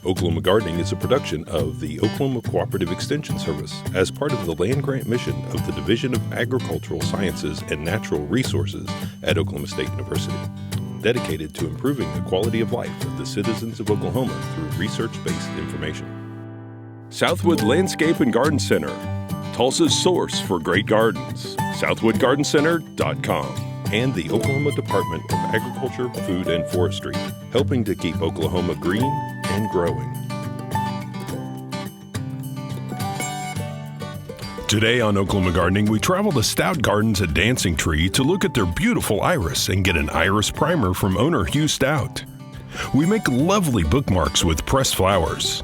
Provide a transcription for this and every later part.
Oklahoma Gardening is a production of the Oklahoma Cooperative Extension Service as part of the land grant mission of the Division of Agricultural Sciences and Natural Resources at Oklahoma State University, dedicated to improving the quality of life of the citizens of Oklahoma through research-based information. Southwood Landscape and Garden Center, Tulsa's source for great gardens, southwoodgardencenter.com. And the Oklahoma Department of Agriculture, Food, and Forestry, helping to keep Oklahoma green and growing. Today on Oklahoma Gardening, we travel to Stout Gardens at Dancing Tree to look at their beautiful iris and get an iris primer from owner Hugh Stout. We make lovely bookmarks with pressed flowers.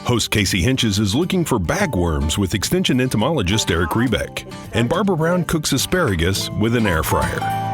Host Casey Hentges is looking for bagworms with Extension Entomologist Eric Rebek, and Barbara Brown cooks asparagus with an air fryer.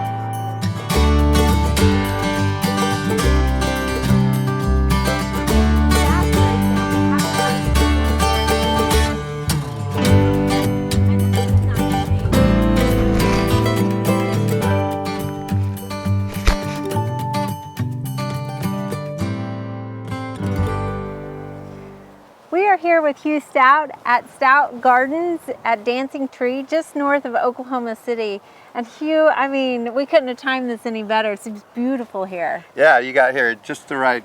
Here with Hugh Stout at Stout Gardens at Dancing Tree, just north of Oklahoma City. And Hugh, I mean, we couldn't have timed this any better. It's beautiful here. Yeah, you got here at just the right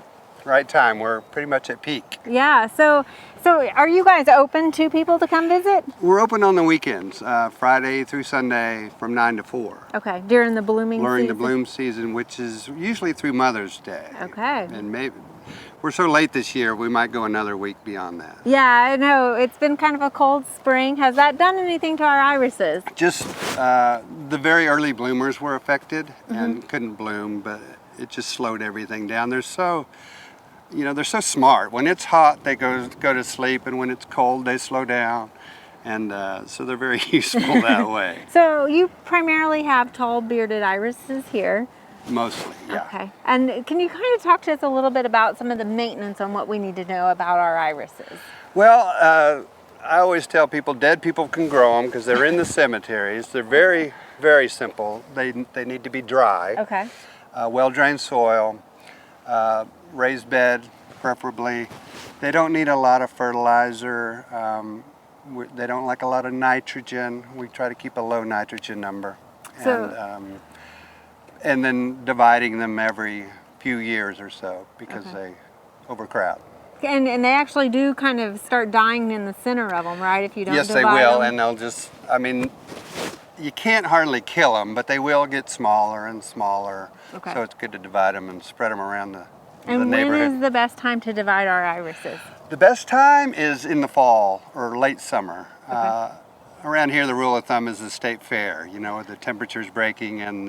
time. We're pretty much at peak. Yeah, so are you guys open to people to come visit? We're open on the weekends, Friday through Sunday from 9 to 4. Okay, during the blooming season? During the bloom season, which is usually through Mother's Day. Okay. And maybe we're so late this year, we might go another week beyond that. Yeah, I know. It's been kind of a cold spring. Has that done anything to our irises? Just the very early bloomers were affected and couldn't bloom, but it just slowed everything down. They're so smart. When it's hot, they go to sleep, and when it's cold, they slow down. And so they're very useful that way. So you primarily have tall bearded irises here. Mostly, yeah. Okay. And can you kind of talk to us a little bit about some of the maintenance on what we need to know about our irises? Well, I always tell people dead people can grow them because they're in the cemeteries. They're very, very simple. They need to be dry. Okay. Well-drained soil, raised bed preferably. They don't need a lot of fertilizer. They don't like a lot of nitrogen. We try to keep a low nitrogen number. And then dividing them every few years or so because they overcrowd. And they actually do kind of start dying in the center of them, right? If you don't Yes, divide they will, them. and they'll just, I mean, you can't hardly kill them, but they will get smaller and smaller. Okay. So it's good to divide them and spread them around the And neighborhood. when is the best time to divide our irises? The best time is in the fall or late summer. Okay. Around here, the rule of thumb is the state fair, with the temperatures breaking and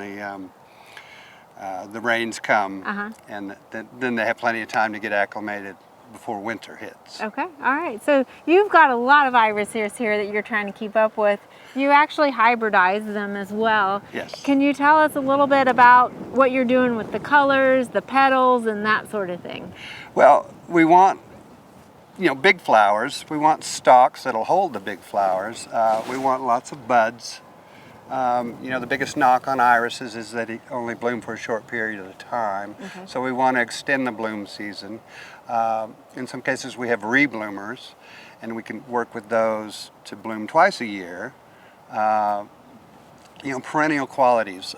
the rains come, and then they have plenty of time to get acclimated before winter hits. Okay, all right. So you've got a lot of irises here that you're trying to keep up with. You actually hybridize them as well. Yes. Can you tell us a little bit about what you're doing with the colors, the petals, and that sort of thing? Well, we want big flowers. We want stalks that'll hold the big flowers. We want lots of buds. The biggest knock on irises is that they only bloom for a short period of time. Okay. So we want to extend the bloom season. In some cases we have rebloomers, and we can work with those to bloom twice a year. Perennial qualities,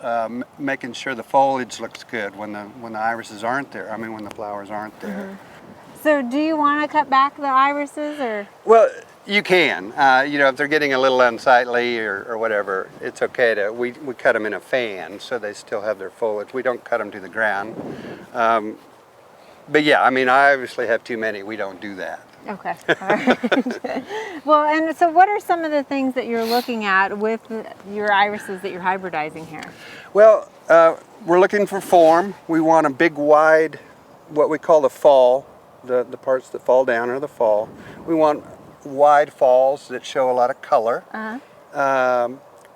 making sure the foliage looks good when the irises aren't there. I mean, when the flowers aren't there. So do you want to cut back the irises, or? Well, you can. If they're getting a little unsightly or whatever, it's okay to, we cut them in a fan so they still have their foliage. We don't cut them to the ground. But yeah, I mean, I obviously have too many. We don't do that. Okay. All right. Well, and so what are some of the things that you're looking at with your irises that you're hybridizing here? Well, we're looking for form. We want a big, wide, what we call the fall. The parts that fall down are the fall. We want wide falls that show a lot of color.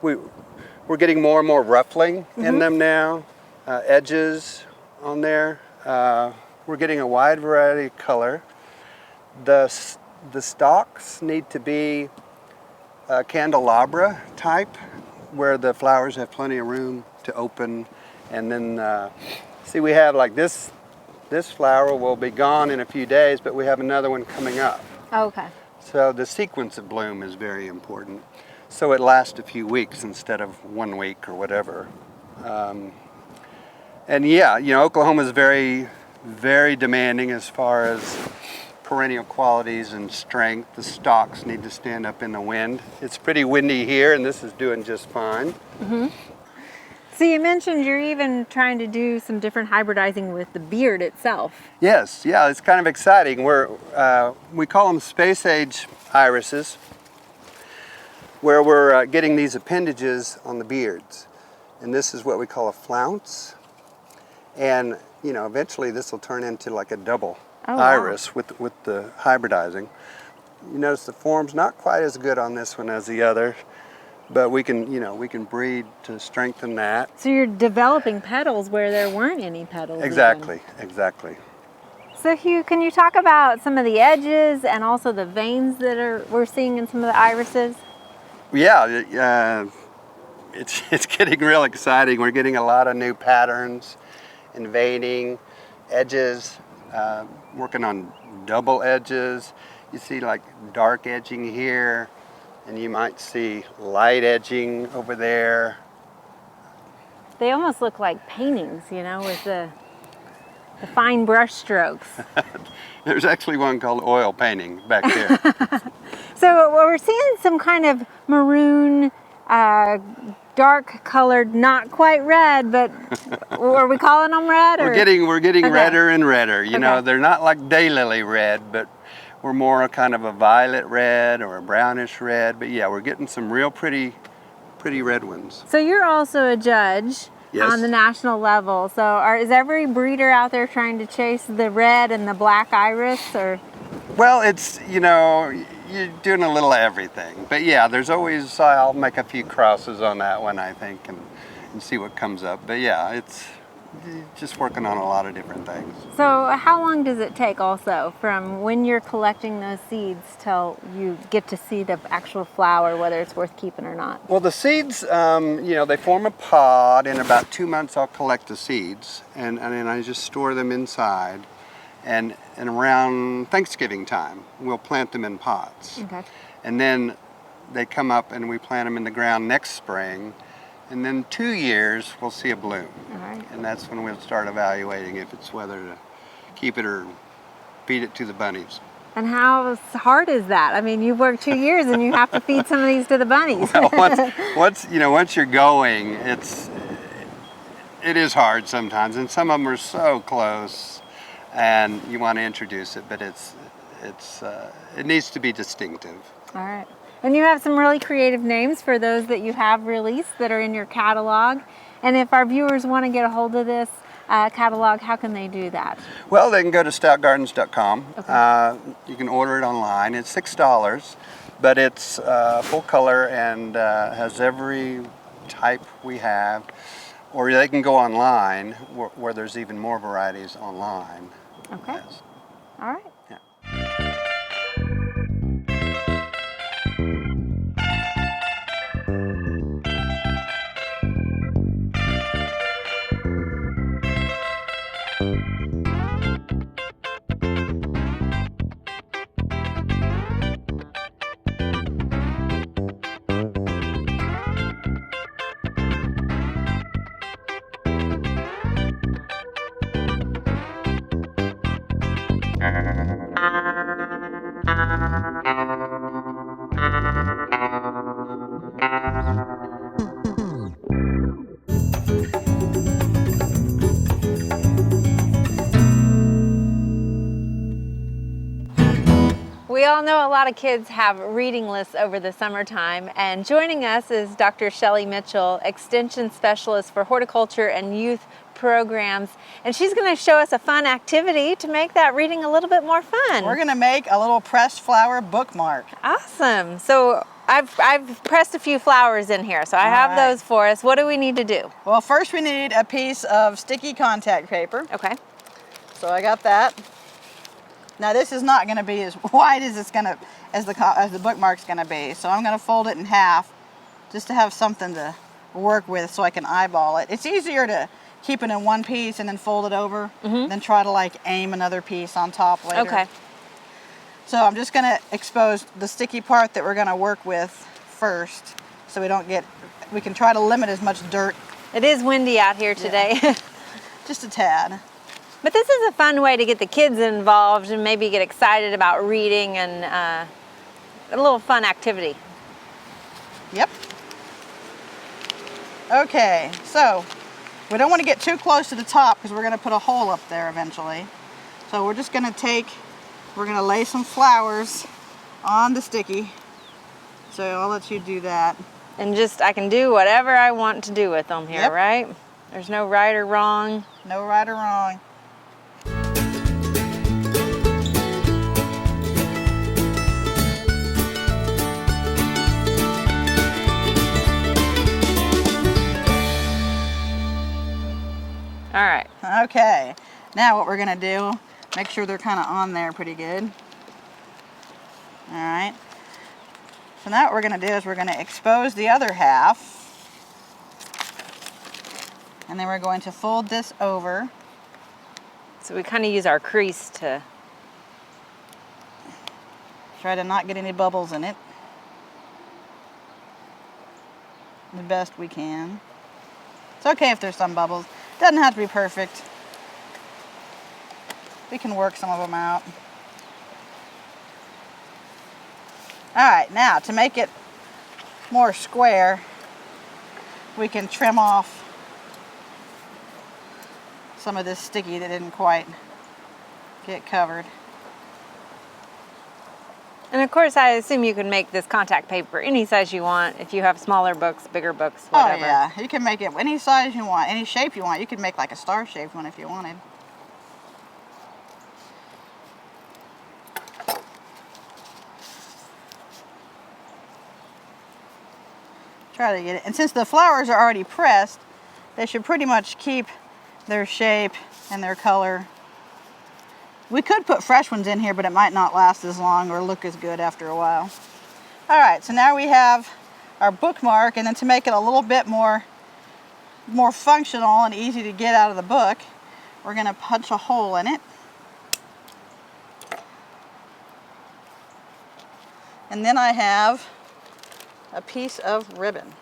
We're getting more and more ruffling in them now, edges on there. We're getting a wide variety of color. The The stalks need to be candelabra type, where the flowers have plenty of room to open. And then, see, we have like this flower will be gone in a few days, but we have another one coming up. Okay. So the sequence of bloom is very important. So it lasts a few weeks instead of 1 week or whatever. And yeah, you know, Oklahoma is very, very demanding as far as perennial qualities and strength. The stalks need to stand up in the wind. It's pretty windy here, and this is doing just fine. Mm-hmm. So you mentioned you're even trying to do some different hybridizing with the beard itself. Yes, yeah, it's kind of exciting. We call them space age irises, where we're getting these appendages on the beards. And this is what we call a flounce. And, you know, eventually this will turn into like a double iris with the hybridizing. You notice the form's not quite as good on this one as the other, but we can, you know, we can breed to strengthen that. So you're developing petals where there weren't any petals. Exactly, exactly. So Hugh, can you talk about some of the edges and also the veins that we're seeing in some of the irises? Yeah, it's getting real exciting. We're getting a lot of new patterns and veining, edges, working on double edges. You see like dark edging here, and you might see light edging over there. They almost look like paintings, you know, with the fine brush strokes. There's actually one called oil painting back there. So we're seeing some kind of maroon, dark colored, not quite red, but are we calling them red? Or? We're getting Okay. redder and redder. You know, Okay. they're not like daylily red, but we're more a kind of a violet red or a brownish red. But yeah, we're getting some real pretty red ones. So you're also a judge. Yes. On the national level. So is every breeder out there trying to chase the red and the black iris, or? Well, it's, you know, you're doing a little of everything. But yeah, there's always, I'll make a few crosses on that one, I think, and see what comes up. But yeah, it's just working on a lot of different things. So how long does it take also from when you're collecting those seeds till you get to see the actual flower, whether it's worth keeping or not? Well, the seeds, you know, they form a pod. In about 2 months, I'll collect the seeds, and then I just store them inside. And around Thanksgiving time, we'll plant them in pots. Okay. And then they come up and we plant them in the ground next spring. And then 2 years, we'll see a bloom. All right. And that's when we'll start evaluating if it's whether to keep it or feed it to the bunnies. And how hard is that? I mean, you've worked 2 years and you have to feed some of these to the bunnies. Well, once you're going, it is hard sometimes, and some of them are so close, and you want to introduce it, but it needs to be distinctive. All right. And you have some really creative names for those that you have released that are in your catalog. And if our viewers want to get a hold of this catalog, how can they do that? Well, they can go to stoutgardens.com. Okay. You can order it online. It's $6, but it's full color and has every type we have. Or they can go online where there's even more varieties online. Okay. Yes. All right. Yeah. We all know a lot of kids have reading lists over the summertime, and joining us is Dr. Shelley Mitchell, Extension Specialist for Horticulture and Youth Programs, and she's going to show us a fun activity to make that reading a little bit more fun. We're going to make a little pressed flower bookmark. Awesome. So I've pressed a few flowers in here, so I have those for us. What do we need to do? Well, first we need a piece of sticky contact paper. Okay. So I got that. Now this is not going to be as wide as the bookmark's going to be. So I'm going to fold it in half just to have something to work with so I can eyeball it. It's easier to keep it in one piece and then fold it over than try to like aim another piece on top later. Okay. So I'm just going to expose the sticky part that we're going to work with first so we can try to limit as much dirt. It is windy out here today. Yeah. Just a tad. But this is a fun way to get the kids involved and maybe get excited about reading and a little fun activity. Yep. Okay, so we don't want to get too close to the top because we're going to put a hole up there eventually. So we're just going to lay some flowers on the sticky. So I'll let you do that. And I can do whatever I want to do with them here, Yep. right? There's no right or wrong. No right or wrong. All right. Okay, now what we're going to do, make sure they're kind of on there pretty good. All right. So now what we're going to do is we're going to expose the other half. And then we're going to fold this over. So we kind of use our crease to... Try to not get any bubbles in it. The best we can. It's okay if there's some bubbles. Doesn't have to be perfect. We can work some of them out. All right, now to make it more square, we can trim off some of this sticky that didn't quite get covered. And of course, I assume you can make this contact paper any size you want if you have smaller books, bigger books, whatever. Oh yeah, you can make it any size you want, any shape you want. You could make like a star-shaped one if you wanted. Try to get it. And since the flowers are already pressed, they should pretty much keep their shape and their color. We could put fresh ones in here, but it might not last as long or look as good after a while. All right, so now we have our bookmark, and then to make it a little bit more functional and easy to get out of the book, we're going to punch a hole in it. And then I have a piece of ribbon.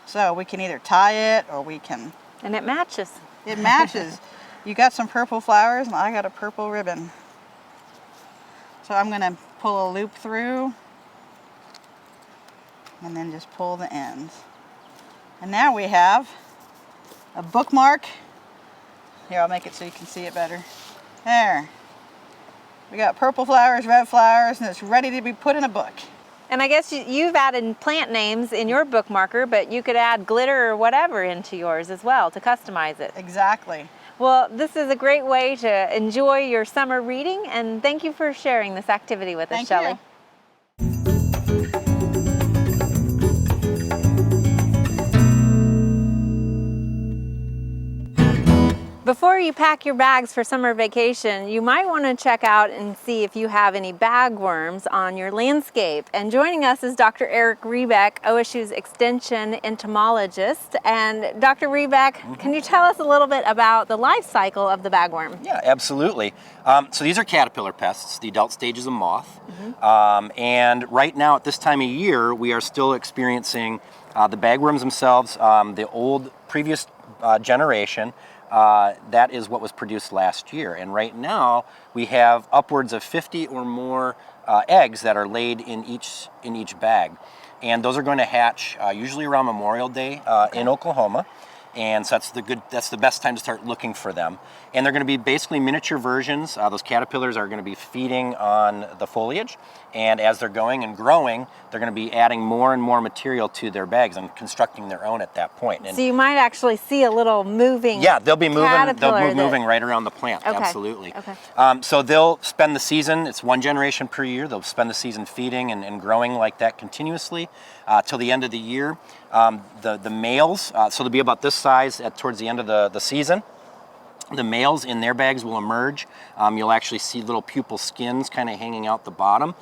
So we can either tie it or we can... And it matches. It matches. You got some purple flowers and I got a purple ribbon. So I'm going to pull a loop through and then just pull the ends. And now we have a bookmark. Here, I'll make it so you can see it better. There. We got purple flowers, red flowers, and it's ready to be put in a book. And I guess you've added plant names in your bookmarker, but you could add glitter or whatever into yours as well to customize it. Exactly. Well, this is a great way to enjoy your summer reading, and thank you for sharing this activity with us, Shelley. You. Before you pack your bags for summer vacation, you might want to check out and see if you have any bagworms on your landscape. And joining us is Dr. Eric Rebek, OSU's Extension Entomologist. And Dr. Rebek, can you tell us a little bit about the life cycle of the bagworm? Yeah, absolutely. So these are caterpillar pests. The adult stage is a moth. And right now at this time of year, we are still experiencing the bagworms themselves, the old previous generation. That is what was produced last year, and right now we have upwards of 50 or more eggs that are laid in each bag, and those are going to hatch usually around Memorial Day in Oklahoma, and so that's the best time to start looking for them. And they're going to be basically miniature versions. Those caterpillars are going to be feeding on the foliage, and as they're going and growing, they're going to be adding more and more material to their bags and constructing their own at that point. And so you might actually see a little moving they'll be moving. caterpillar Moving right around the plant. Okay. Absolutely. Okay. So they'll spend the season. It's one generation per year. They'll spend the season feeding and growing like that continuously till the end of the year. The males, so they'll be about this size towards the end of the season. The males in their bags will emerge. You'll actually see little pupal skins kind of hanging out the bottom.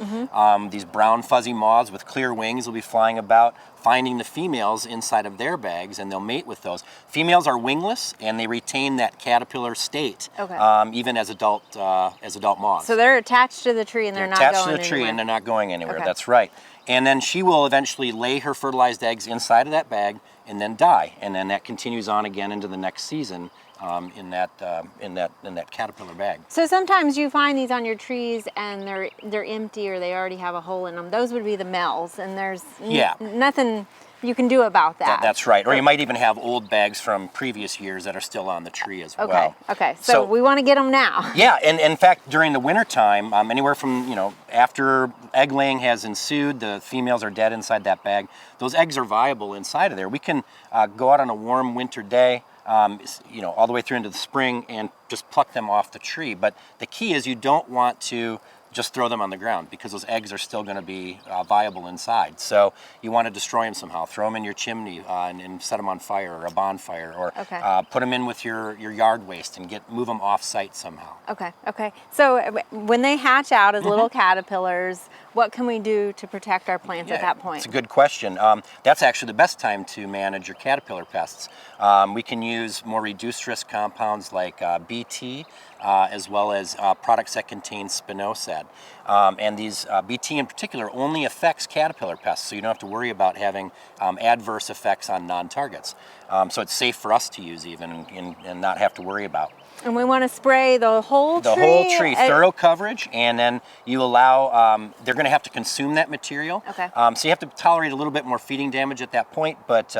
These brown fuzzy moths with clear wings will be flying about, finding the females inside of their bags, and they'll mate with those. Females are wingless, and they retain that caterpillar state, even as adult moths. So they're attached to the tree and they're not attached going to the tree anywhere. and they're not going anywhere. Okay. That's right. And then she will eventually lay her fertilized eggs inside of that bag and then die. And then that continues on again into the next season. In that caterpillar bag. So sometimes you find these on your trees and they're empty or they already have a hole in them. Those would be the males, and there's nothing you can do about that. That's right. Or you might even have old bags from previous years that are still on the tree as well. Okay. So we want to get them now. Yeah, and in fact, during the winter time, anywhere from after egg laying has ensued, the females are dead inside that bag. Those eggs are viable inside of there. We can go out on a warm winter day. All the way through into the spring and just pluck them off the tree. But the key is you don't want to just throw them on the ground because those eggs are still going to be viable inside. So you want to destroy them somehow. Throw them in your chimney and set them on fire or a bonfire, or put them in with your yard waste and move them off site somehow. Okay. So when they hatch out as little caterpillars, what can we do to protect our plants at that point? It's a good question. That's actually the best time to manage your caterpillar pests. We can use more reduced risk compounds like BT, as well as products that contain Spinosad. And these BT in particular only affects caterpillar pests, so you don't have to worry about having adverse effects on non-targets. So it's safe for us to use even and not have to worry about. And we want to spray the whole tree? The whole tree, thorough coverage, and then you allow, they're going to have to consume that material. So you have to tolerate a little bit more feeding damage at that point, but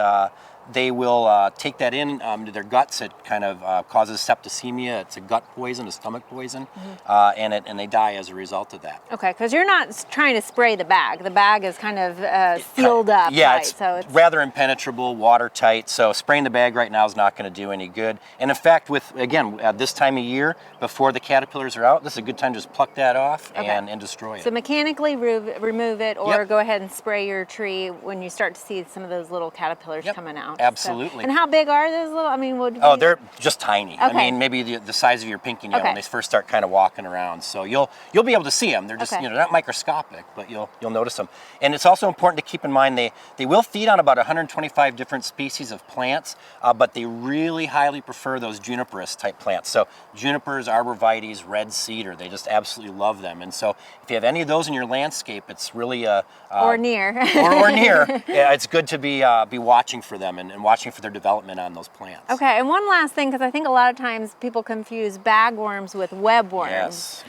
they will take that to their guts. It kind of causes septicemia. It's a gut poison, a stomach poison, and they die as a result of that. Okay, because you're not trying to spray the bag. The bag is kind of sealed up. Yeah, right? it's rather impenetrable, watertight. So spraying the bag right now is not going to do any good. And in fact, at this time of year, before the caterpillars are out, this is a good time to just pluck that off and destroy it. So mechanically remove it, or go ahead and spray your tree when you start to see some of those little caterpillars coming out. Absolutely. So, and how big are those little? I mean, they're just tiny. I mean, maybe the size of your pinky nail when they first start kind of walking around. So you'll be able to see them. They're just not microscopic, but you'll notice them. And it's also important to keep in mind they will feed on about 125 different species of plants, but they really highly prefer those juniperous type plants. So junipers, arborvitaes, red cedar, they just absolutely love them. And so if you have any of those in your landscape, it's really or near or near. Yeah, it's good to be watching for them and watching for their development on those plants. Okay, and one last thing, because I think a lot of times people confuse bagworms with webworms.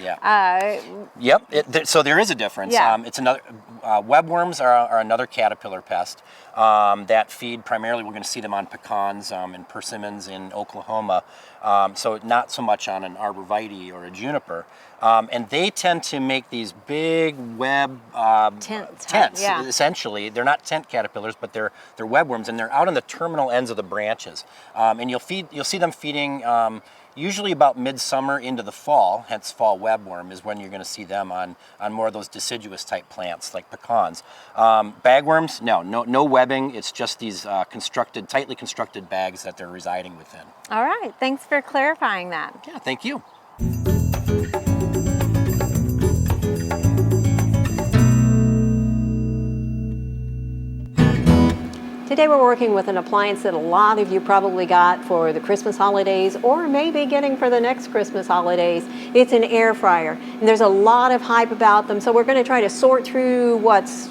Yes, so there is a difference. It's another webworms are another caterpillar pest that feed primarily. We're going to see them on pecans and persimmons in Oklahoma. So not so much on an arborvitae or a juniper. And they tend to make these big web tents. Essentially, they're not tent caterpillars, but they're webworms, and they're out on the terminal ends of the branches. And you'll see them feeding usually about midsummer into the fall. Hence, fall webworm is when you're going to see them on more of those deciduous type plants like pecans. Bagworms, no webbing. It's just these tightly constructed bags that they're residing within. All right. Thanks for clarifying that. Yeah. Thank you. Today we're working with an appliance that a lot of you probably got for the Christmas holidays or maybe getting for the next Christmas holidays. It's an air fryer, and there's a lot of hype about them, so we're going to try to sort through what's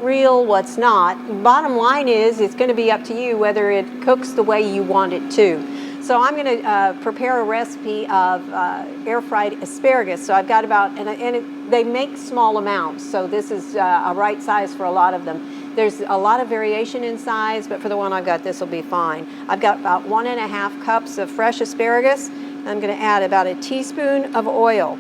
real, what's not. Bottom line is it's going to be up to you whether it cooks the way you want it to. So I'm going to prepare a recipe of air fried asparagus. So I've got they make small amounts, so this is a right size for a lot of them. There's a lot of variation in size, but for the one I've got, this will be fine. I've got about 1.5 cups of fresh asparagus. I'm going to add about a teaspoon of oil.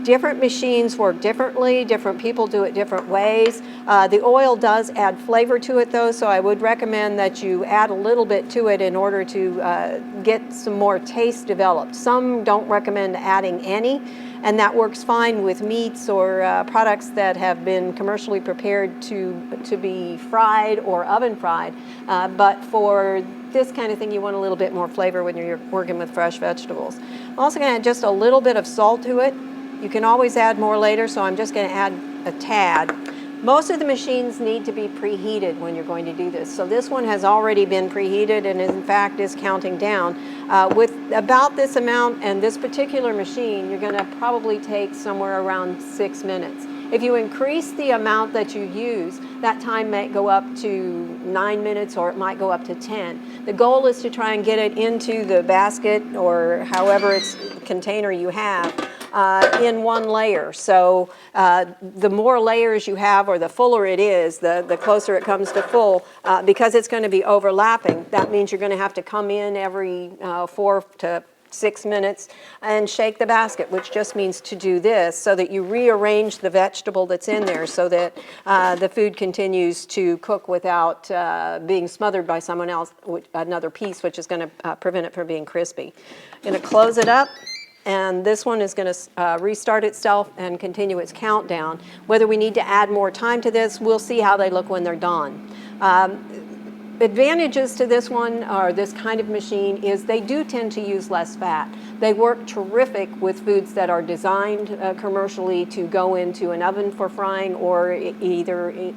Different machines work differently, different people do it different ways. The oil does add flavor to it though, so I would recommend that you add a little bit to it in order to get some more taste developed. Some don't recommend adding any, and that works fine with meats or products that have been commercially prepared to be fried or oven fried. But for this kind of thing, you want a little bit more flavor when you're working with fresh vegetables. I'm also going to add just a little bit of salt to it. You can always add more later, so I'm just going to add a tad. Most of the machines need to be preheated when you're going to do this. So this one has already been preheated and in fact is counting down. With about this amount and this particular machine, you're going to probably take somewhere around 6 minutes. If you increase the amount that you use, that time might go up to 9 minutes or it might go up to 10. The goal is to try and get it into the basket or however it's container you have in one layer. So the more layers you have or the fuller it is, the closer it comes to full. Because it's going to be overlapping, that means you're going to have to come in every 4 to 6 minutes and shake the basket, which just means to do this so that you rearrange the vegetable that's in there so that the food continues to cook without being smothered by someone else, another piece, which is going to prevent it from being crispy. I'm going to close it up. And this one is going to restart itself and continue its countdown. Whether we need to add more time to this, we'll see how they look when they're done. Advantages to this one, or this kind of machine, is they do tend to use less fat. They work terrific with foods that are designed commercially to go into an oven for frying or either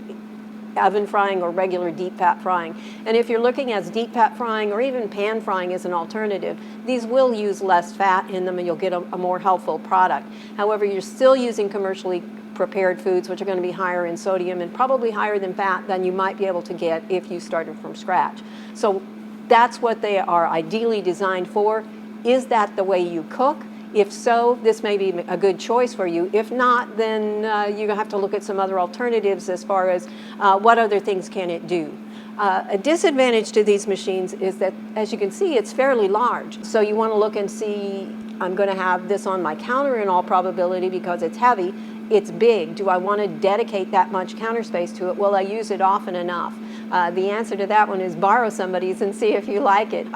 oven frying or regular deep fat frying. And if you're looking at deep fat frying or even pan frying as an alternative, these will use less fat in them and you'll get a more healthful product. However, you're still using commercially prepared foods, which are going to be higher in sodium and probably higher than fat than you might be able to get if you started from scratch. So that's what they are ideally designed for. Is that the way you cook? If so, this may be a good choice for you. If not, then you're going to have to look at some other alternatives as far as what other things can it do. A disadvantage to these machines is that, as you can see, it's fairly large. So you want to look and see, I'm going to have this on my counter in all probability because it's heavy. It's big. Do I want to dedicate that much counter space to it? Will I use it often enough? The answer to that one is borrow somebody's and see if you like it.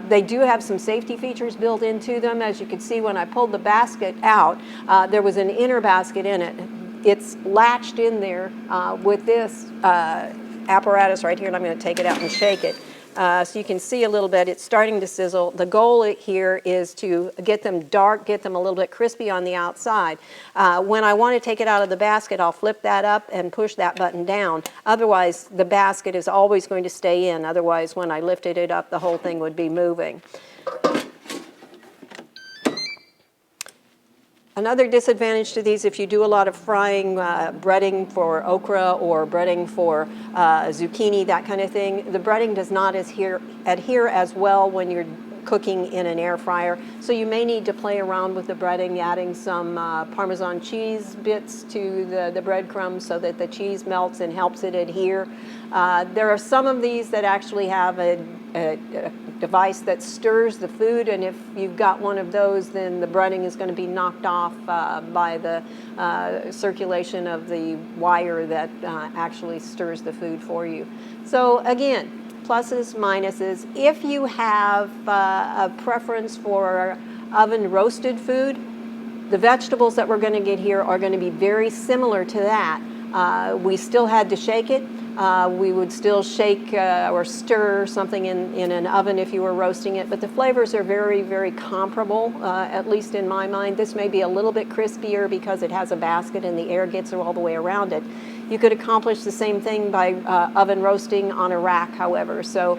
They do have some safety features built into them. As you can see, when I pulled the basket out, there was an inner basket in it. It's latched in there with this apparatus right here, and I'm going to take it out and shake it. So you can see a little bit, it's starting to sizzle. The goal here is to get them dark, get them a little bit crispy on the outside. When I want to take it out of the basket, I'll flip that up and push that button down. Otherwise, the basket is always going to stay in. Otherwise, when I lifted it up, the whole thing would be moving. Another disadvantage to these, if you do a lot of frying, breading for okra or breading for zucchini, that kind of thing, the breading does not adhere as well when you're cooking in an air fryer. So you may need to play around with the breading, adding some Parmesan cheese bits to the breadcrumbs so that the cheese melts and helps it adhere. There are some of these that actually have a device that stirs the food, and if you've got one of those, then the breading is going to be knocked off by the circulation of the wire that actually stirs the food for you. So again, pluses, minuses. If you have a preference for oven roasted food, the vegetables that we're going to get here are going to be very similar to that. We still had to shake it. We would still shake or stir something in an oven if you were roasting it, but the flavors are very, very comparable, at least in my mind. This may be a little bit crispier because it has a basket and the air gets all the way around it. You could accomplish the same thing by oven roasting on a rack, however. So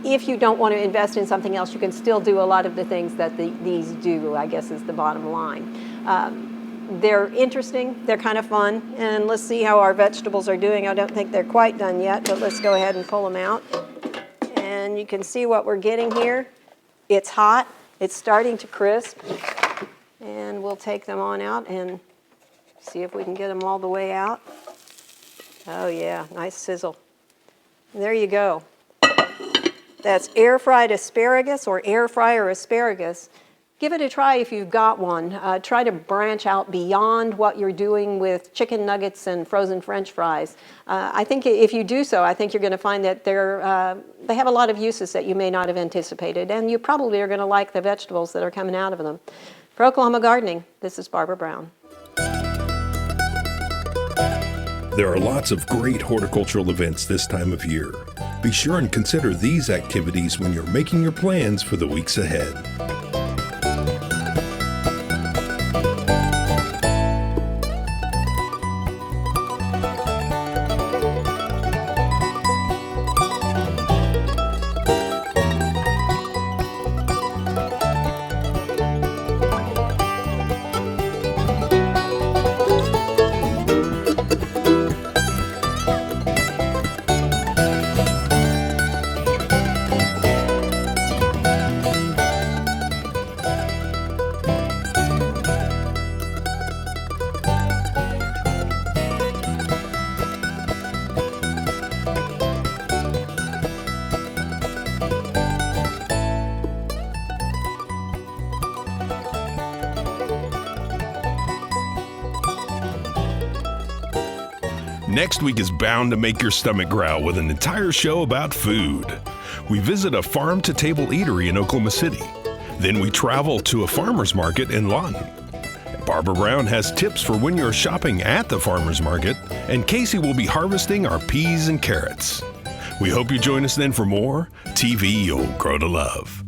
if you don't want to invest in something else, you can still do a lot of the things that these do, I guess is the bottom line. They're interesting, they're kind of fun, and let's see how our vegetables are doing. I don't think they're quite done yet, but let's go ahead and pull them out. And you can see what we're getting here. It's hot, it's starting to crisp, and we'll take them on out and see if we can get them all the way out. Oh yeah, nice sizzle. And there you go. That's air fried asparagus or air fryer asparagus. Give it a try if you've got one. Try to branch out beyond what you're doing with chicken nuggets and frozen French fries. I think if you do so, I think you're going to find that they have a lot of uses that you may not have anticipated, and you probably are going to like the vegetables that are coming out of them. For Oklahoma Gardening, this is Barbara Brown. There are lots of great horticultural events this time of year. Be sure and consider these activities when you're making your plans for the weeks ahead. Next week is bound to make your stomach growl with an entire show about food. We visit a farm-to-table eatery in Oklahoma City. Then we travel to a farmer's market in Lawton. Barbara Brown has tips for when you're shopping at the farmer's market, and Casey will be harvesting our peas and carrots. We hope you join us then for more TV You'll Grow to Love.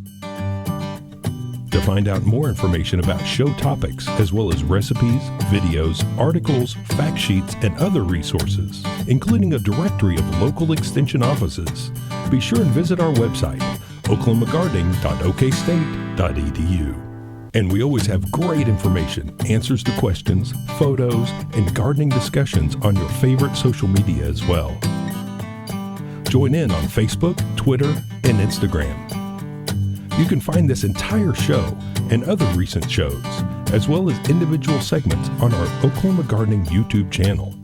To find out more information about show topics, as well as recipes, videos, articles, fact sheets, and other resources, including a directory of local extension offices, be sure and visit our website, oklahomagardening.okstate.edu. And we always have great information, answers to questions, photos, and gardening discussions on your favorite social media as well. Join in on Facebook, Twitter, and Instagram. You can find this entire show and other recent shows, as well as individual segments on our Oklahoma Gardening YouTube channel.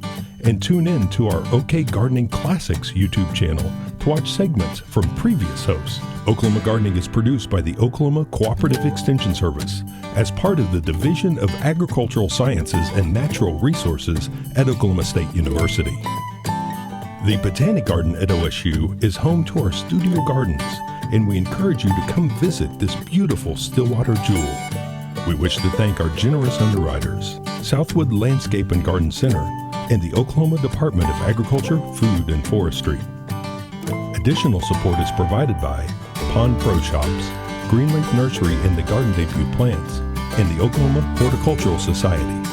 And tune in to our OK Gardening Classics YouTube channel to watch segments from previous hosts. Oklahoma Gardening is produced by the Oklahoma Cooperative Extension Service as part of the Division of Agricultural Sciences and Natural Resources at Oklahoma State University. The Botanic Garden at OSU is home to our studio gardens, and we encourage you to come visit this beautiful Stillwater jewel. We wish to thank our generous underwriters, Southwood Landscape and Garden Center, and the Oklahoma Department of Agriculture, Food, and Forestry. Additional support is provided by Pond Pro Shops, Greenleaf Nursery and the Garden Debut Plants, and the Oklahoma Horticultural Society.